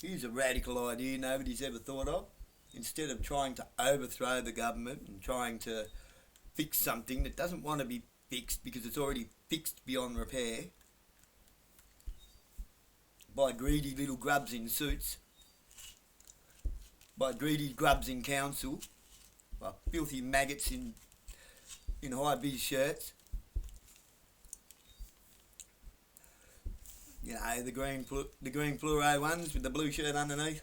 Here's a radical idea nobody's ever thought of. Instead of trying to overthrow the government and trying to fix something that doesn't want to be fixed because it's already fixed beyond repair by greedy little grubs in suits, by greedy grubs in council, by filthy maggots in high-vis shirts. You know, the green fluoro ones with the blue shirt underneath.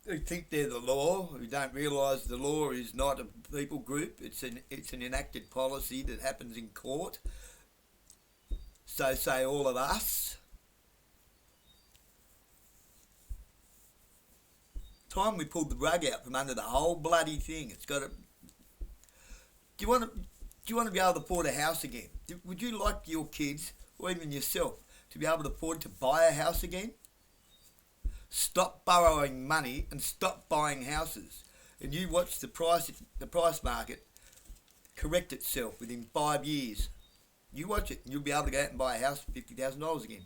Who think they're the law, who don't realise the law is not a people group, it's an enacted policy that happens in court. So say all of us. Time we pulled the rug out from under the whole bloody thing. It's got to. Do you want to be able to afford a house again? Would you like your kids, or even yourself, to be able to afford to buy a house again? Stop borrowing money and stop buying houses. And you watch the price market correct itself within 5 years. You watch it and you'll be able to go out and buy a house for $50,000 again.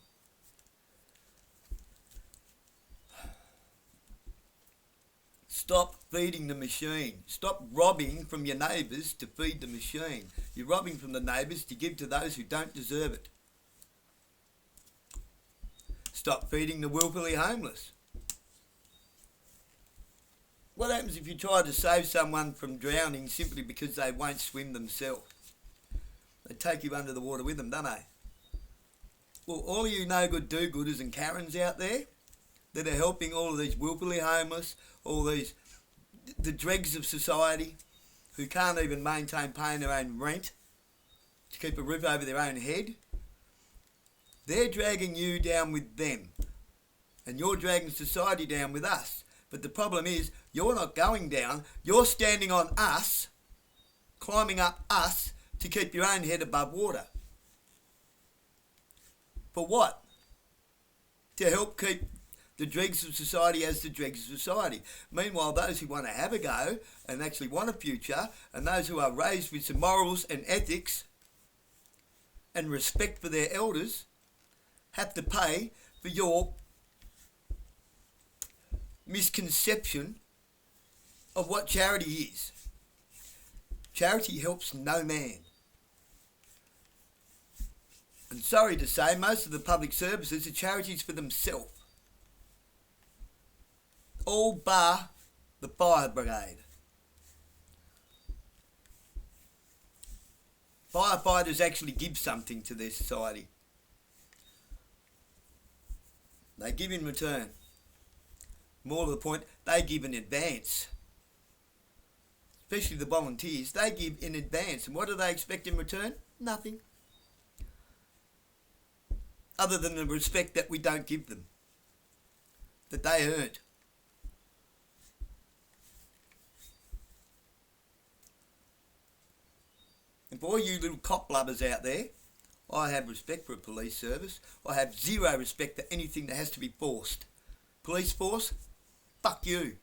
Stop feeding the machine. Stop robbing from your neighbours to feed the machine. You're robbing from the neighbours to give to those who don't deserve it. Stop feeding the willfully homeless. What happens if you try to save someone from drowning simply because they won't swim themselves? They take you under the water with them, don't they? Well, all of you no-good do-gooders and Karens out there that are helping all of these willfully homeless, all these, the dregs of society who can't even maintain paying their own rent to keep a roof over their own head, they're dragging you down with them. And you're dragging society down with us. But the problem is, you're not going down, you're standing on us, climbing up us to keep your own head above water. For what? To help keep the dregs of society as the dregs of society. Meanwhile, those who want to have a go and actually want a future, and those who are raised with some morals and ethics and respect for their elders, have to pay for your misconception of what charity is. Charity helps no man. And sorry to say, most of the public services are charities for themselves. All bar the fire brigade. Firefighters actually give something to their society. They give in return. More to the point, they give in advance. Especially the volunteers, they give in advance. And what do they expect in return? Nothing. Other than the respect that we don't give them. That they earned. And for all you little cop lovers out there, I have respect for a police service. I have zero respect for anything that has to be forced. Police force? Fuck you.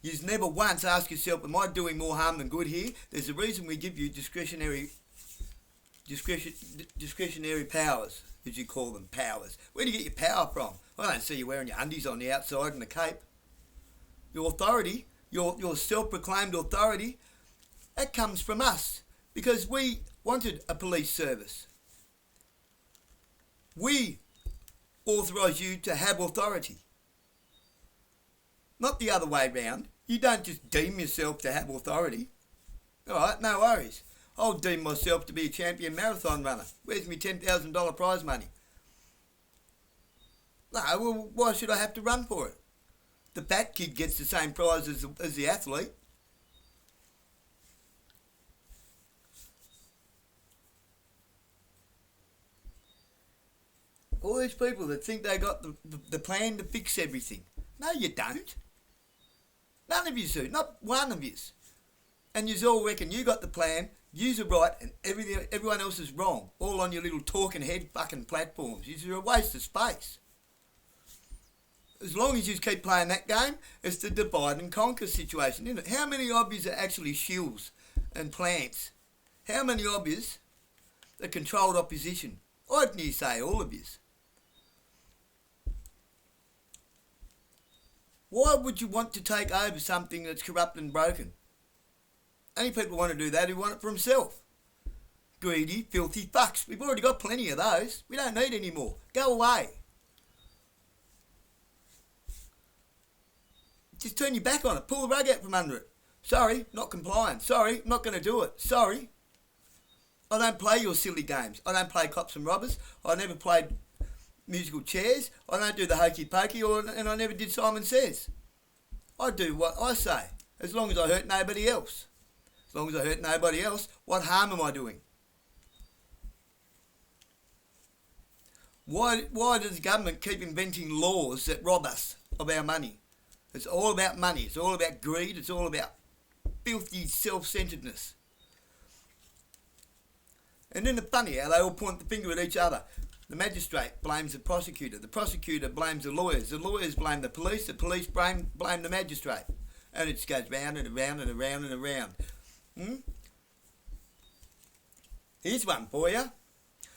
You've never once asked yourself, am I doing more harm than good here? There's a reason we give you discretionary powers, as you call them, powers. Where do you get your power from? I don't see you wearing your undies on the outside and a cape. Your authority, your self-proclaimed authority, that comes from us because we wanted a police service. We authorise you to have authority. Not the other way round. You don't just deem yourself to have authority. Alright, no worries. I'll deem myself to be a champion marathon runner. Where's my $10,000 prize money? No, well, why should I have to run for it? The fat kid gets the same prize as the athlete. All these people that think they got the plan to fix everything. No, you don't. None of you do. Not one of you. And you all reckon you got the plan, yous are right, and everyone else is wrong. All on your little talking head fucking platforms. You're a waste of space. As long as you keep playing that game, it's the divide and conquer situation, isn't it? How many of yous are actually shills and plants? How many of yous the controlled opposition. I'd near say all of yous. Why would you want to take over something that's corrupt and broken? Only people want to do that who want it for themselves. Greedy, filthy fucks. We've already got plenty of those. We don't need any more. Go away. Just turn your back on it. Pull the rug out from under it. Sorry, not complying. Sorry, not going to do it. Sorry. I don't play your silly games. I don't play cops and robbers. I never played musical chairs. I don't do the hokey pokey, and I never did Simon Says. I do what I say, as long as I hurt nobody else. As long as I hurt nobody else, what harm am I doing? Why does the government keep inventing laws that rob us of our money? It's all about money. It's all about greed. It's all about filthy self-centeredness. And then it's funny how they all point the finger at each other. The magistrate blames the prosecutor blames the lawyers blame the police blame the magistrate. And it just goes round and around and around and around. Here's one for you.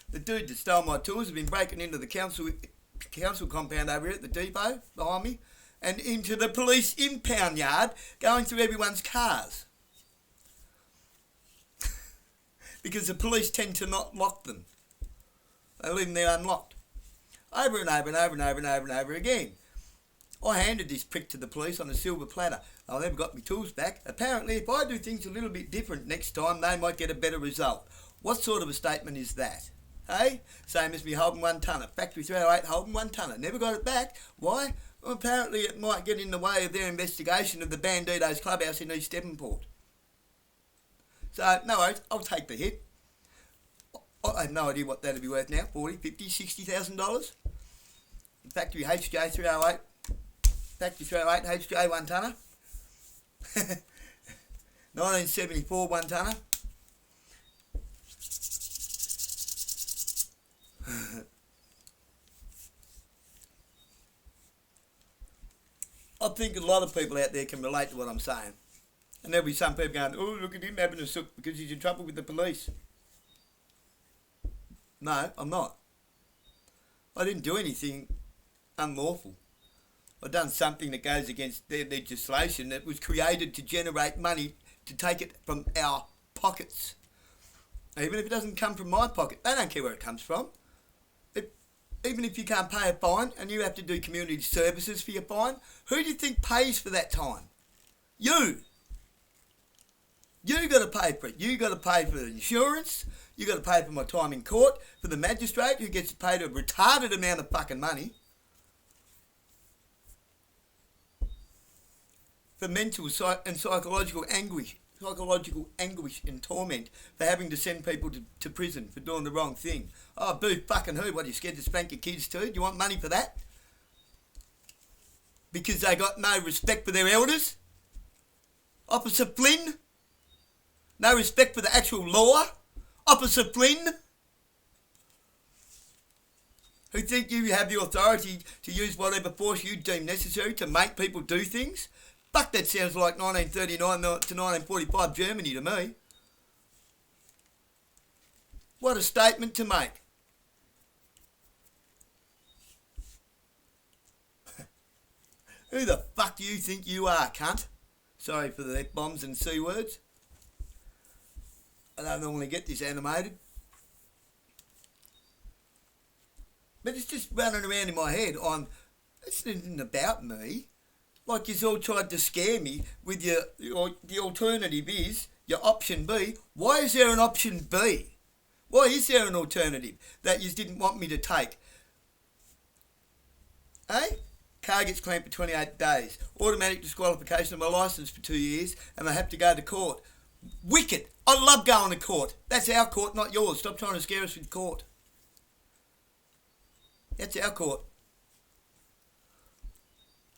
The dude that stole my tools has been breaking into the council compound over here at the depot behind me and into the police impound yard, going through everyone's cars. Because the police tend to not lock them. They leave them there unlocked. Over and over and over and over and over and over again. I handed this prick to the police on a silver platter. I never got my tools back. Apparently, if I do things a little bit different next time, they might get a better result. What sort of a statement is that? Hey? Same as me holding 1 tonner. Factory 308 holding 1 tonner. Never got it back. Why? Well, apparently it might get in the way of their investigation of the Bandidos clubhouse in East Devonport. So, no worries. I'll take the hit. I have no idea what that'd be worth now. 40, 50, $60,000. Factory HJ 308. Factory 308 HJ 1 tonner. 1974 1 tonner. I think a lot of people out there can relate to what I'm saying. And there'll be some people going, oh, look at him having a sook because he's in trouble with the police. No, I'm not. I didn't do anything unlawful. I've done something that goes against their legislation that was created to generate money to take it from our pockets. Even if it doesn't come from my pocket, they don't care where it comes from. Even if you can't pay a fine and you have to do community services for your fine, who do you think pays for that time? You. You got to pay for it. You got to pay for the insurance. You got to pay for my time in court, for the magistrate who gets paid a retarded amount of fucking money. For mental and psychological anguish and torment for having to send people to prison for doing the wrong thing. Oh, boo fucking who? What, are you scared to spank your kids too? Do you want money for that? Because they got no respect for their elders? Officer Flynn? No respect for the actual law? Officer Flynn? Who think you have the authority to use whatever force you deem necessary to make people do things? Fuck, that sounds like 1939 to 1945 Germany to me. What a statement to make. Who the fuck do you think you are, cunt? Sorry for the F-bombs and C words. I don't normally get this animated. But it's just running around in my head on, it's nothing about me. Like you all tried to scare me with the alternative is your option B. Why is there an option B? Why is there an alternative that you didn't want me to take? Eh? Car gets clamped for 28 days. Automatic disqualification of my licence for 2 years and I have to go to court. Wicked. I love going to court. That's our court, not yours. Stop trying to scare us with court. That's our court.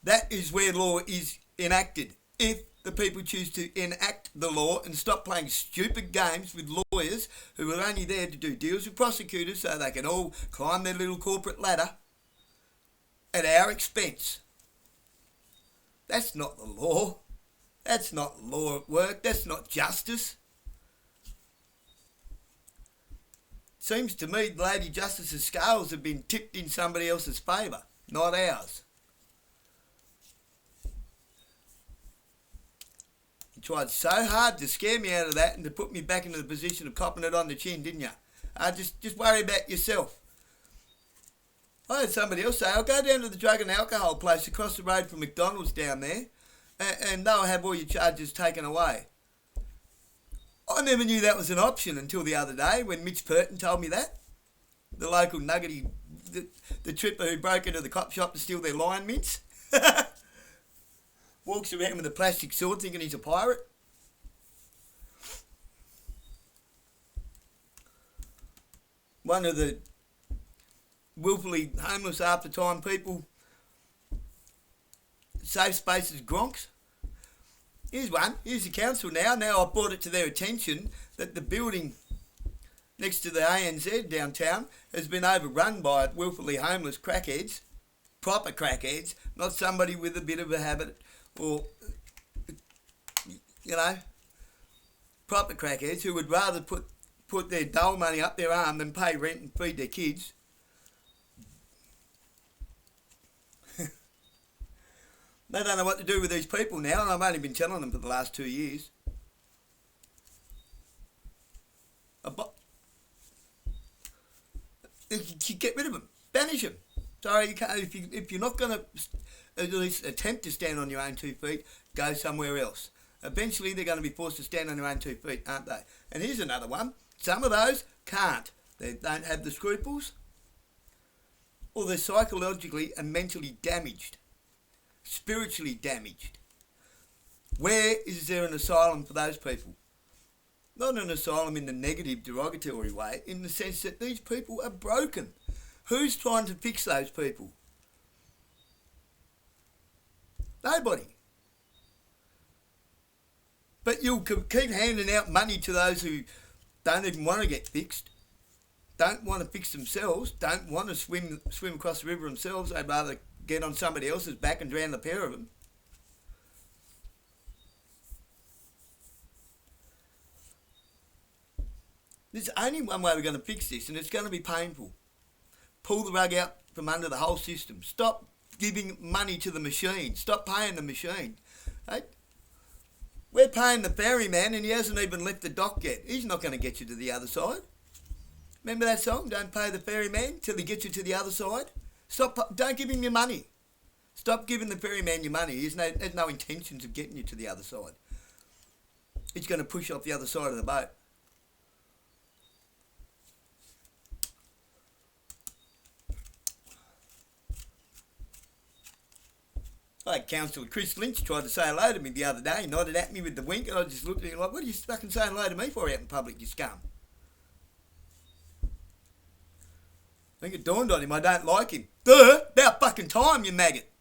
That is where law is enacted. If the people choose to enact the law and stop playing stupid games with lawyers who are only there to do deals with prosecutors so they can all climb their little corporate ladder at our expense. That's not the law. That's not law at work. That's not justice. Seems to me the Lady Justice's scales have been tipped in somebody else's favour, not ours. You tried so hard to scare me out of that and to put me back into the position of copping it on the chin, didn't you? Just worry about yourself. I had somebody else say, I'll go down to the drug and alcohol place across the road from McDonald's down there and they'll have all your charges taken away. I never knew that was an option until the other day when Mitch Purton told me that. The local nuggety, the tripper who broke into the cop shop to steal their lion mints. Walks around with a plastic sword thinking he's a pirate. One of the willfully homeless after time people, safe spaces gronks. Here's one. Here's the council now. Now I've brought it to their attention that the building next to the ANZ downtown has been overrun by willfully homeless crackheads, proper crackheads, not somebody with a bit of a habit or, proper crackheads who would rather put their dole money up their arm than pay rent and feed their kids. They don't know what to do with these people now, and I've only been telling them for the last 2 years. You get rid of them, banish them. Sorry, you can't. If you're not going to at least attempt to stand on your own 2 feet, go somewhere else. Eventually, they're going to be forced to stand on their own 2 feet, aren't they? And here's another one. Some of those can't. They don't have the scruples, or they're psychologically and mentally damaged. Spiritually damaged. Where is there an asylum for those people? Not an asylum in the negative, derogatory way, in the sense that these people are broken. Who's trying to fix those people? Nobody. But you'll keep handing out money to those who don't even want to get fixed, don't want to fix themselves, don't want to swim across the river themselves. They'd rather get on somebody else's back and drown the pair of them. There's only one way we're going to fix this, and it's going to be painful. Pull the rug out from under the whole system. Stop giving money to the machine. Stop paying the machine. Right? We're paying the ferryman and he hasn't even left the dock yet. He's not going to get you to the other side. Remember that song? Don't pay the ferryman till he gets you to the other side. Don't give him your money. Stop giving the ferryman your money. He has no intentions of getting you to the other side. He's going to push off the other side of the boat. I had Councillor Chris Lynch tried to say hello to me the other day. He nodded at me with the wink and I just looked at him like, what are you fucking saying hello to me for out in public, you scum? I think it dawned on him I don't like him. Duh! About fucking time, you maggot!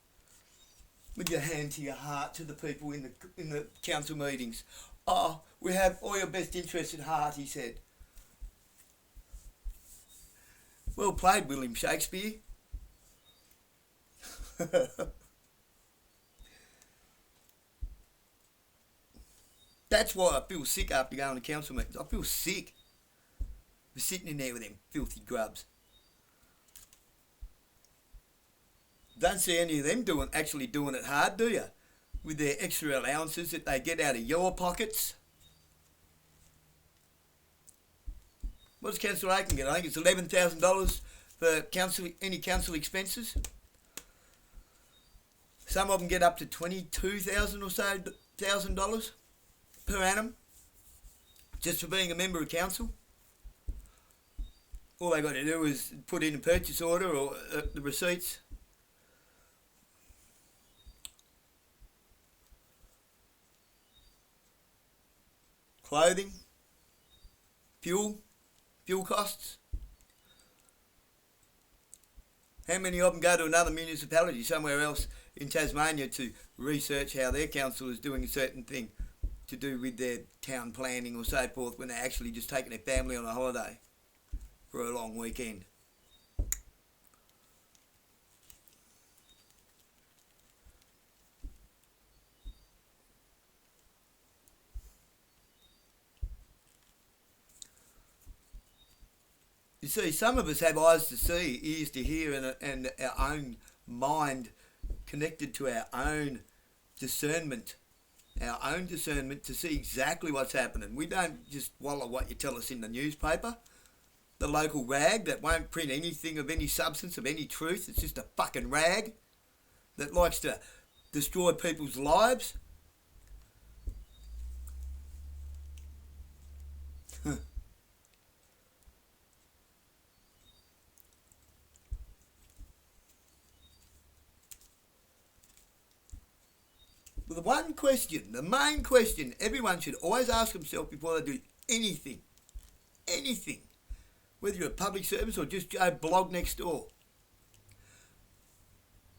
With your hand to your heart to the people in the council meetings. Oh, we have all your best interests at heart, he said. Well played, William Shakespeare. That's why I feel sick after going to council meetings. I feel sick for sitting in there with them filthy grubs. Don't see any of them actually doing it hard, do you? With their extra allowances that they get out of your pockets. What does Councillor Aiken get? I think it's $11,000 for any council expenses. Some of them get up to $22,000 or so $1,000 per annum just for being a member of council. All they got to do is put in a purchase order or the receipts. Clothing, fuel costs. How many of them go to another municipality somewhere else in Tasmania to research how their council is doing a certain thing to do with their town planning or so forth when they're actually just taking their family on a holiday for a long weekend? You see, some of us have eyes to see, ears to hear, and our own mind connected to our own discernment. Our own discernment to see exactly what's happening. We don't just wallow what you tell us in the newspaper. The local rag that won't print anything of any substance, of any truth. It's just a fucking rag that likes to destroy people's lives. The one question, the main question everyone should always ask themselves before they do anything, whether you're a public service or just Joe Blog next door,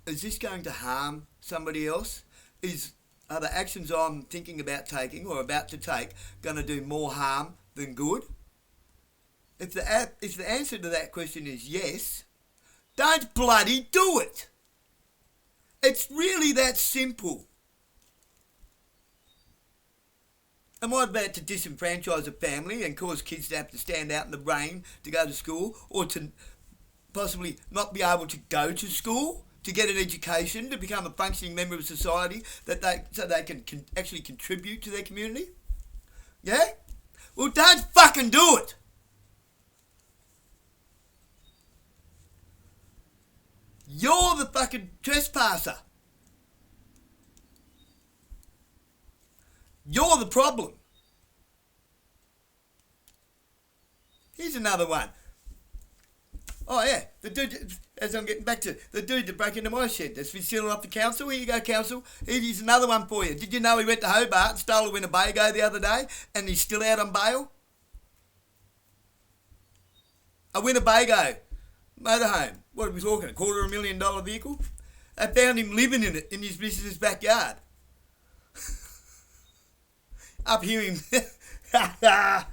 is this going to harm somebody else? Are the actions I'm thinking about taking or about to take going to do more harm than good? If the answer to that question is yes, don't bloody do it. It's really that simple. Am I about to disenfranchise a family and cause kids to have to stand out in the rain to go to school, or to possibly not be able to go to school, to get an education, to become a functioning member of society, so they can actually contribute to their community? Yeah? Well, don't fucking do it! You're the fucking trespasser. You're the problem. Here's another one. Oh yeah, the dude, as I'm getting back to, the dude that broke into my shed that's been stealing off the council. Here you go, council. Here's another one for you. Did you know he went to Hobart and stole a Winnebago the other day and he's still out on bail? A Winnebago motorhome. What are we talking, $250,000 vehicle? They found him living in it in his business's backyard. Up here him. How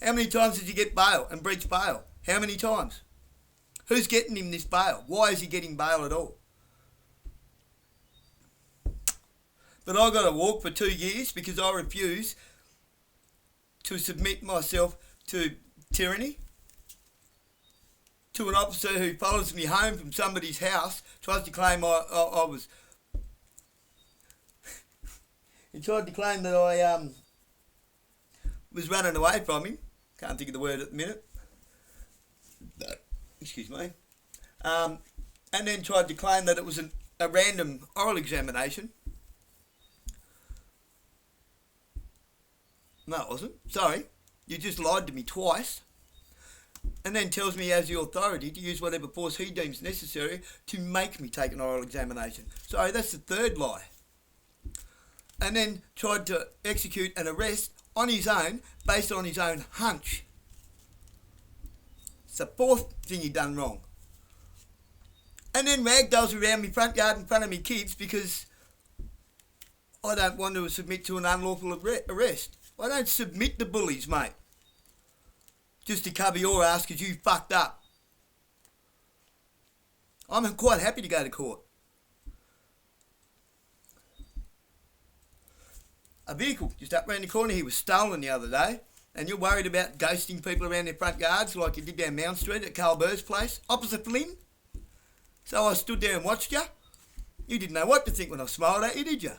many times did you get bail and breach bail? How many times? Who's getting him this bail? Why is he getting bail at all? But I got to walk for 2 years because I refuse to submit myself to tyranny, to an officer who follows me home from somebody's house, tries to claim I was... He tried to claim that I was running away from him. Can't think of the word at the minute. Excuse me. And then tried to claim that it was a random oral examination. No, it wasn't. Sorry. You just lied to me twice. And then tells me he has the authority to use whatever force he deems necessary to make me take an oral examination. Sorry, that's the third lie. And then tried to execute an arrest on his own, based on his own hunch. It's the fourth thing he done wrong. And then ragdolls around my front yard in front of me kids because I don't want to submit to an unlawful arrest. I don't submit to bullies, mate. Just to cover your ass because you fucked up. I'm quite happy to go to court. A vehicle just up round the corner here was stolen the other day, and you're worried about ghosting people around their front yards like you did down Mount Street at Carl Burr's place, opposite Flynn. So I stood there and watched you. You didn't know what to think when I smiled at you, did you?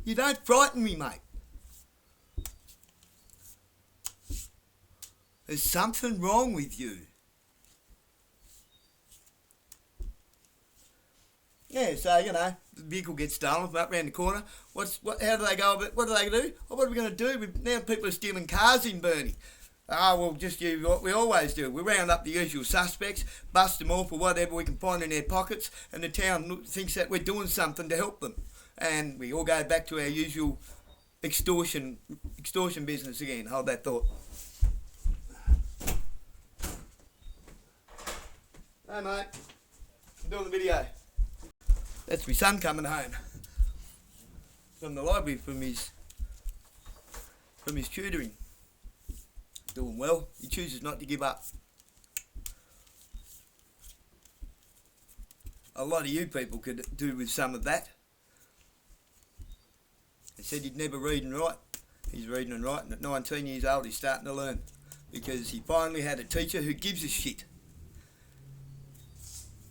You don't frighten me, mate. There's something wrong with you. Yeah, so, you know, the vehicle gets stolen from up round the corner. How do they go about, what do they do? Well, what are we going to do? Now people are stealing cars in Burnie. Well, just do what we always do. We round up the usual suspects, bust them all for whatever we can find in their pockets, and the town thinks that we're doing something to help them. And we all go back to our usual extortion business again. Hold that thought. Hey, mate. I'm doing the video. That's my son coming home from the library from his tutoring. Doing well. He chooses not to give up. A lot of you people could do with some of that. He said he'd never read and write. He's reading and writing. At 19 years old, he's starting to learn. because he finally had a teacher who gives a shit.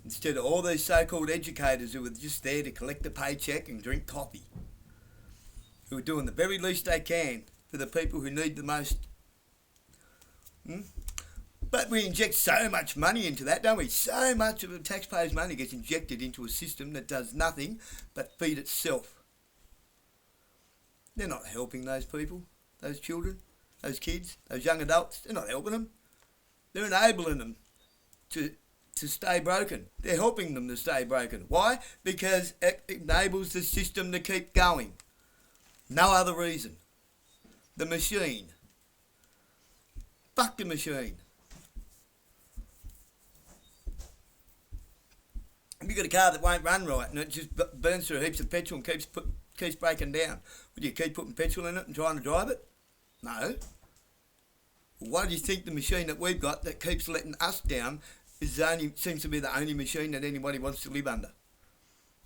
Instead of all these so-called educators who were just there to collect a paycheck and drink coffee, who are doing the very least they can for the people who need the most. But we inject so much money into that, don't we? So much of the taxpayers' money gets injected into a system that does nothing but feed itself. They're not helping those people, those children, those kids, those young adults. They're not helping them. They're enabling them to stay broken. They're helping them to stay broken. Why? Because it enables the system to keep going. No other reason. The machine. Fuck the machine. If you've got a car that won't run right and it just burns through heaps of petrol and keeps breaking down, would you keep putting petrol in it and trying to drive it? No. Why do you think the machine that we've got that keeps letting us down seems to be the only machine that anybody wants to live under?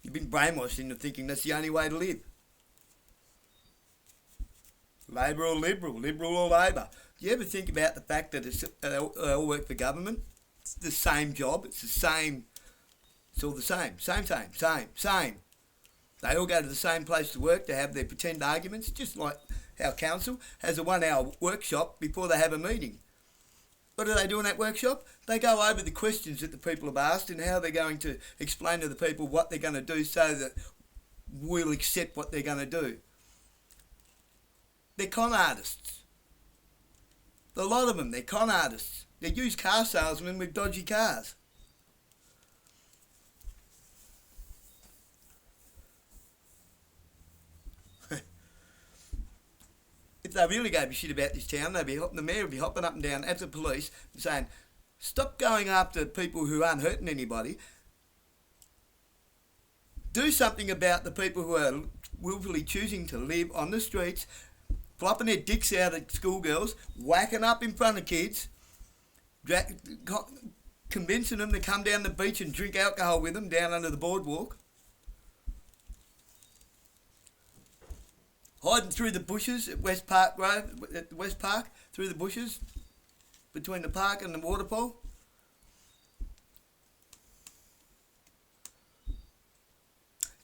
You've been brainwashed into thinking that's the only way to live. Labor or Liberal, Liberal or Labor. Do you ever think about the fact that they all work for government? It's the same job, it's all the same. Same. They all go to the same place to work to have their pretend arguments, just like our council has a 1 hour workshop before they have a meeting. What do they do in that workshop? They go over the questions that the people have asked and how they're going to explain to the people what they're going to do so that we'll accept what they're going to do. They're con artists. A lot of them, they're con artists. They're used car salesmen with dodgy cars. If they really gave a shit about this town, the mayor would be hopping up and down at the police and saying, stop going after people who aren't hurting anybody. Do something about the people who are willfully choosing to live on the streets, flopping their dicks out at schoolgirls, whacking up in front of kids, convincing them to come down the beach and drink alcohol with them down under the boardwalk. Hiding through the bushes at West Park through the bushes, between the park and the waterfall.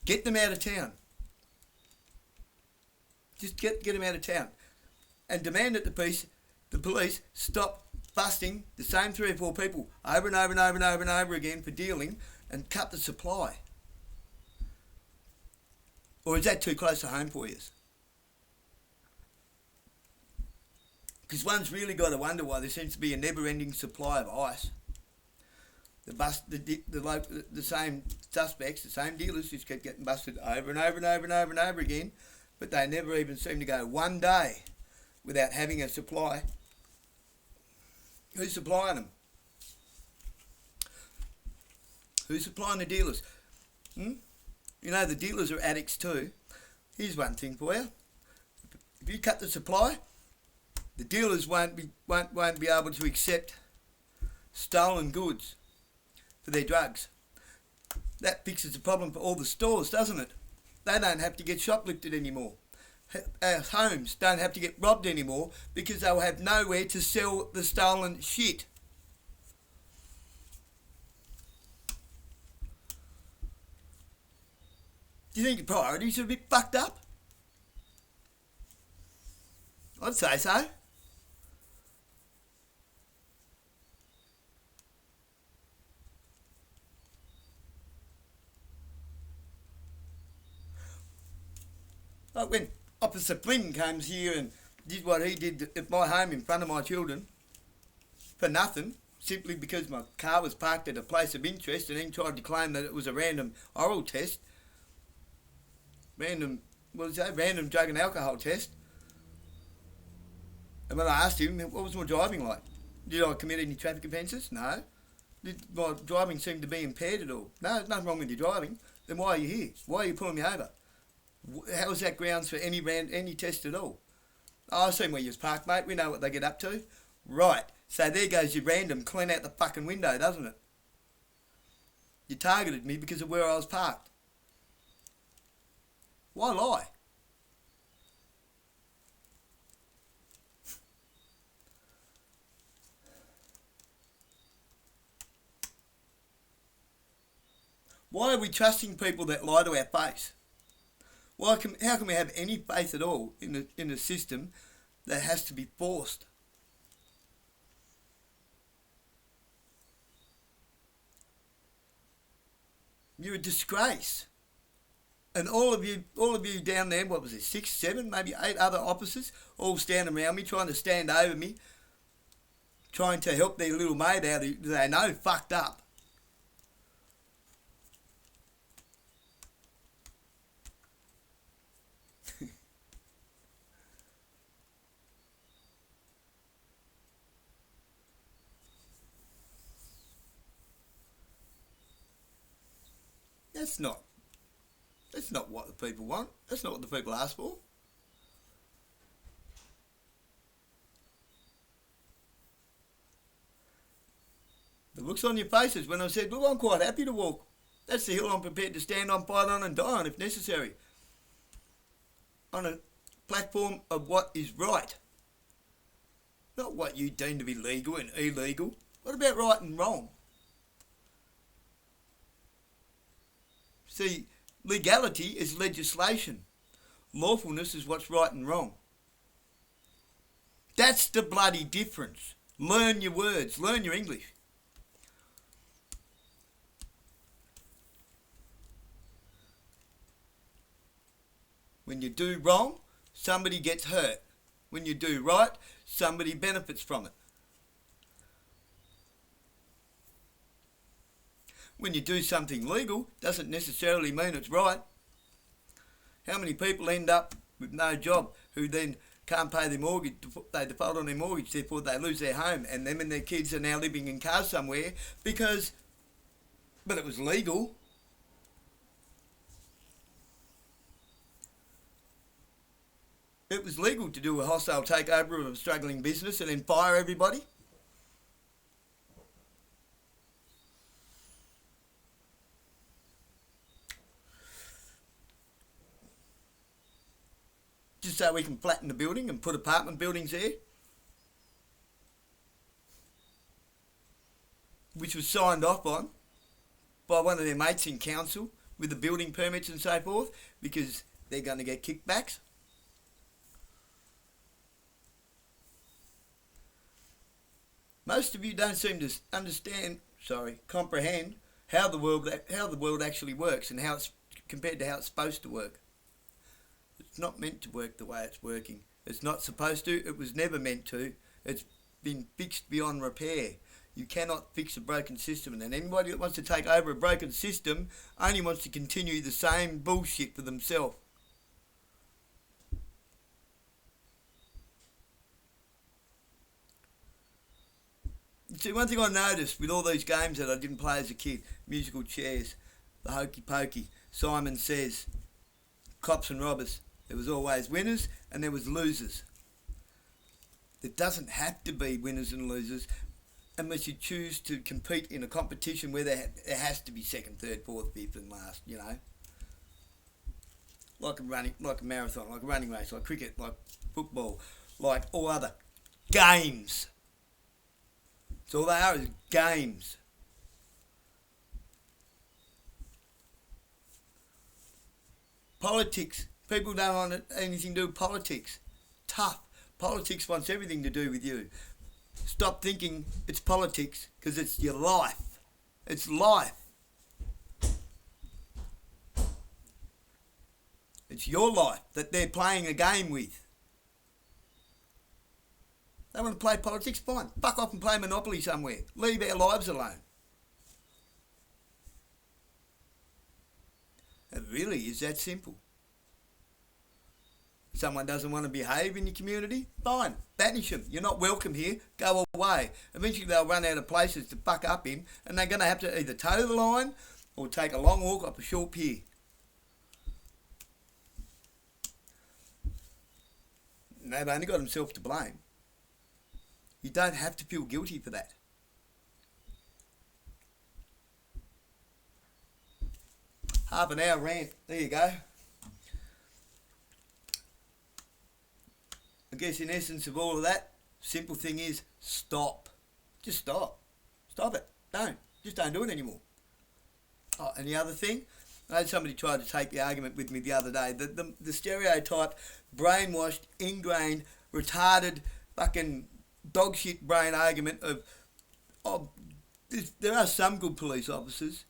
Get them out of town. Just get them out of town. And demand that the police stop busting the same 3 or 4 people over and over and over and over and over again for dealing and cut the supply. Or is that too close to home for you? Because one's really got to wonder why there seems to be a never-ending supply of ice. The same suspects, the same dealers just keep getting busted over and over and over and over and over again, but they never even seem to go one day without having a supply. Who's supplying them? Who's supplying the dealers? You know, the dealers are addicts too. Here's one thing for you. If you cut the supply, the dealers won't be able to accept stolen goods for their drugs. That fixes the problem for all the stores, doesn't it? They don't have to get shoplifted anymore. Our homes don't have to get robbed anymore because they'll have nowhere to sell the stolen shit. Do you think the priorities are a bit fucked up? I'd say so. Like when Officer Flynn comes here and did what he did at my home in front of my children for nothing, simply because my car was parked at a place of interest, and then tried to claim that it was a random oral test, random drug and alcohol test. And when I asked him, what was my driving like? Did I commit any traffic offences? No. Did my driving seem to be impaired at all? No, there's nothing wrong with your driving. Then why are you here? Why are you pulling me over? How is that grounds for any test at all? Oh, I've seen where you was parked, mate. We know what they get up to. Right. So there goes your random clean out the fucking window, doesn't it? You targeted me because of where I was parked. Why lie? Why are we trusting people that lie to our face? How can we have any faith at all in a system that has to be forced? You're a disgrace. And all of you down there, what was it, 6, 7, maybe 8 other officers, all standing around me, trying to stand over me, trying to help their little mate out who they know fucked up. That's not what the people want. That's not what the people ask for. The looks on your faces when I said, look, I'm quite happy to walk. That's the hill I'm prepared to stand on, fight on and die on if necessary. On a platform of what is right. Not what you deem to be legal and illegal. What about right and wrong? See, legality is legislation. Lawfulness is what's right and wrong. That's the bloody difference. Learn your words. Learn your English. When you do wrong, somebody gets hurt. When you do right, somebody benefits from it. When you do something legal, doesn't necessarily mean it's right. How many people end up with no job who then can't pay their mortgage, they default on their mortgage, therefore they lose their home, and them and their kids are now living in cars somewhere but it was legal. It was legal to do a hostile takeover of a struggling business and then fire everybody. Just so we can flatten the building and put apartment buildings there. Which was signed off on by one of their mates in council with the building permits and so forth, because they're going to get kickbacks. Most of you don't seem to comprehend how the world actually works and how it's compared to how it's supposed to work. It's not meant to work the way it's working. It's not supposed to. It was never meant to. It's been fixed beyond repair. You cannot fix a broken system, and anybody that wants to take over a broken system only wants to continue the same bullshit for themselves. See, one thing I noticed with all these games that I didn't play as a kid, musical chairs, the hokey pokey, Simon Says, cops and robbers, there was always winners and there was losers. There doesn't have to be winners and losers unless you choose to compete in a competition where there has to be second, third, fourth, fifth and last, you know. Like a marathon, like a running race, like cricket, like football, like all other games. So all they are is games. Politics. People don't want anything to do with politics. Tough. Politics wants everything to do with you. Stop thinking it's politics, because it's your life. It's life. It's your life that they're playing a game with. They want to play politics, fine. Fuck off and play Monopoly somewhere. Leave our lives alone. It really is that simple. If someone doesn't want to behave in your community, fine. Banish them. You're not welcome here. Go away. Eventually they'll run out of places to fuck up in, and they're going to have to either toe the line or take a long walk up a short pier. And they've only got themselves to blame. You don't have to feel guilty for that. Half an hour rant. There you go. I guess in essence of all of that, simple thing is stop. Just stop. Stop it. Just don't do it anymore. Oh, and the other thing, I had somebody try to take the argument with me the other day. The stereotype, brainwashed, ingrained, retarded, fucking dog shit brain argument of, oh, there are some good police officers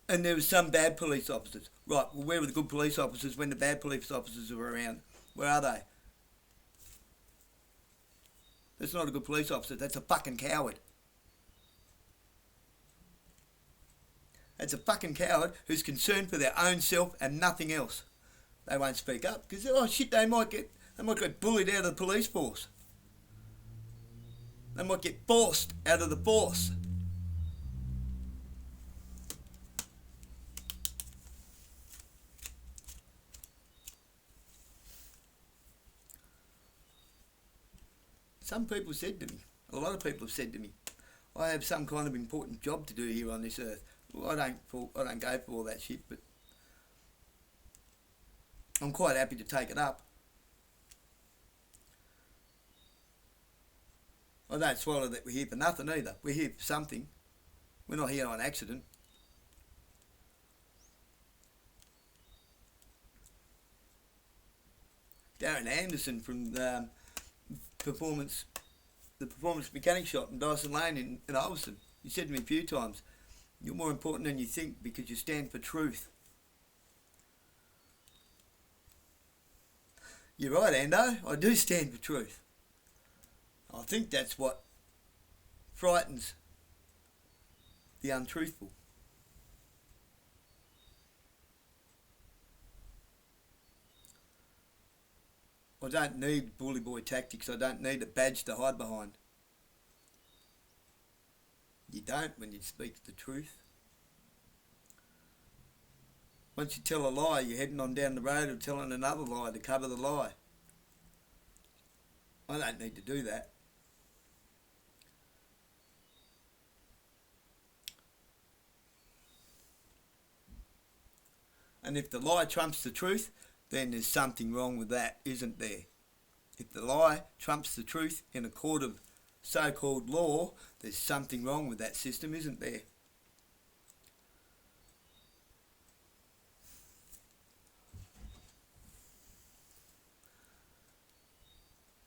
and there are some bad police officers. Right, well, where were the good police officers when the bad police officers were around? Where are they? That's not a good police officer. That's a fucking coward. That's a fucking coward who's concerned for their own self and nothing else. They won't speak up because, oh shit, they might get bullied out of the police force. They might get forced out of the force. Some people said to me, a lot of people have said to me, I have some kind of important job to do here on this earth. Well, I don't go for all that shit, but I'm quite happy to take it up. I don't swallow that we're here for nothing either. We're here for something. We're not here on accident. Darren Anderson from the Performance Mechanic Shop in Dyson Lane in Ulverstone, he said to me a few times, you're more important than you think because you stand for truth. You're right, Ando, I do stand for truth. I think that's what frightens the untruthful. I don't need bully boy tactics. I don't need a badge to hide behind. You don't when you speak the truth. Once you tell a lie, you're heading on down the road of telling another lie to cover the lie. I don't need to do that. And if the lie trumps the truth, then there's something wrong with that, isn't there? If the lie trumps the truth in a court of so-called law, there's something wrong with that system, isn't there?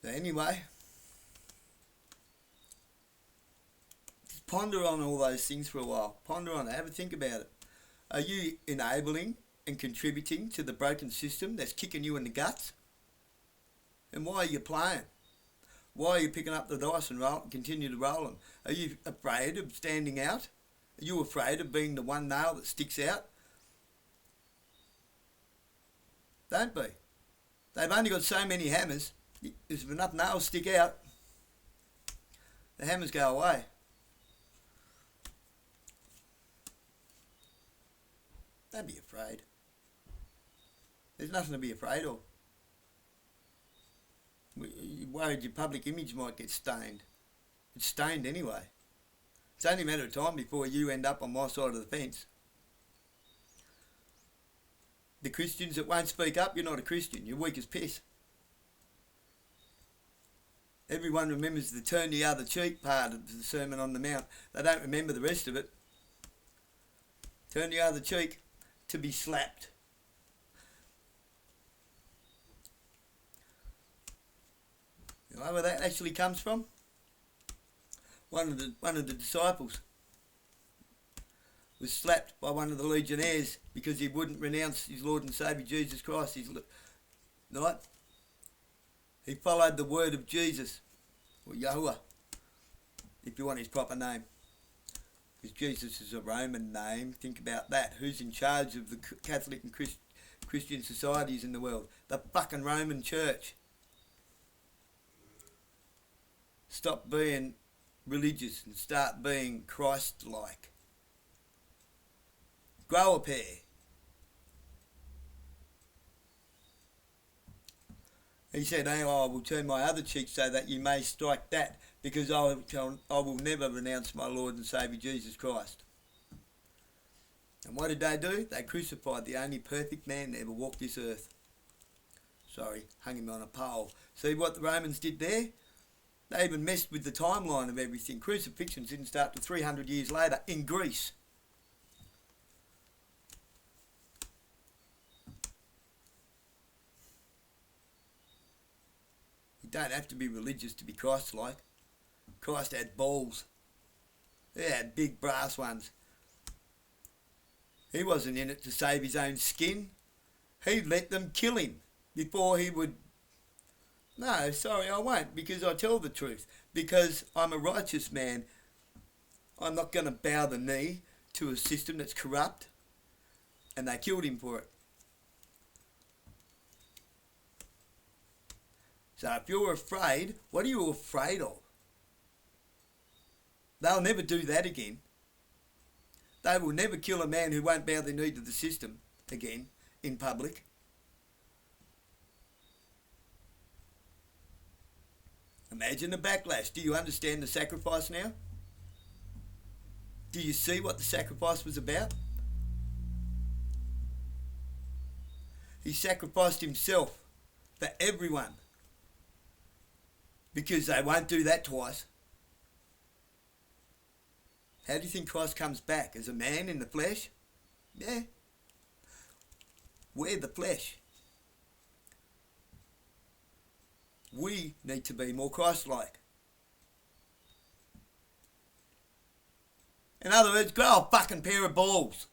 So anyway, just ponder on all those things for a while. Ponder on it. Have a think about it. Are you enabling and contributing to the broken system that's kicking you in the guts? And why are you playing? Why are you picking up the dice and continue to roll them? Are you afraid of standing out? Are you afraid of being the one nail that sticks out? Don't be. They've only got so many hammers. If enough nails stick out, the hammers go away. Don't be afraid. There's nothing to be afraid of. You're worried your public image might get stained. It's stained anyway. It's only a matter of time before you end up on my side of the fence. The Christians that won't speak up, you're not a Christian. You're weak as piss. Everyone remembers the turn the other cheek part of the Sermon on the Mount. They don't remember the rest of it. Turn the other cheek to be slapped. You know where that actually comes from? One of the disciples was slapped by one of the legionnaires because he wouldn't renounce his Lord and Saviour Jesus Christ. Right? He followed the word of Jesus, or Yahuwah, if you want his proper name. Because Jesus is a Roman name. Think about that. Who's in charge of the Catholic and Christian societies in the world? The fucking Roman Church. Stop being religious and start being Christ-like. Grow a pair. He said, "Hey, I will turn my other cheek so that you may strike that, because I will never renounce my Lord and Saviour Jesus Christ." And what did they do? They crucified the only perfect man that ever walked this earth. Sorry, hung him on a pole. See what the Romans did there? They even messed with the timeline of everything. Crucifixions didn't start till 300 years later in Greece. You don't have to be religious to be Christ-like. Christ had balls. He had big brass ones. He wasn't in it to save his own skin. He let them kill him before he would... No, sorry, I won't, because I tell the truth. Because I'm a righteous man. I'm not going to bow the knee to a system that's corrupt. And they killed him for it. So if you're afraid, what are you afraid of? They'll never do that again. They will never kill a man who won't bow the knee to the system again in public. Imagine the backlash. Do you understand the sacrifice now? Do you see what the sacrifice was about? He sacrificed himself for everyone. Because they won't do that twice. How do you think Christ comes back? As a man in the flesh? Yeah. We're the flesh. We need to be more Christ-like. In other words, grow a fucking pair of balls.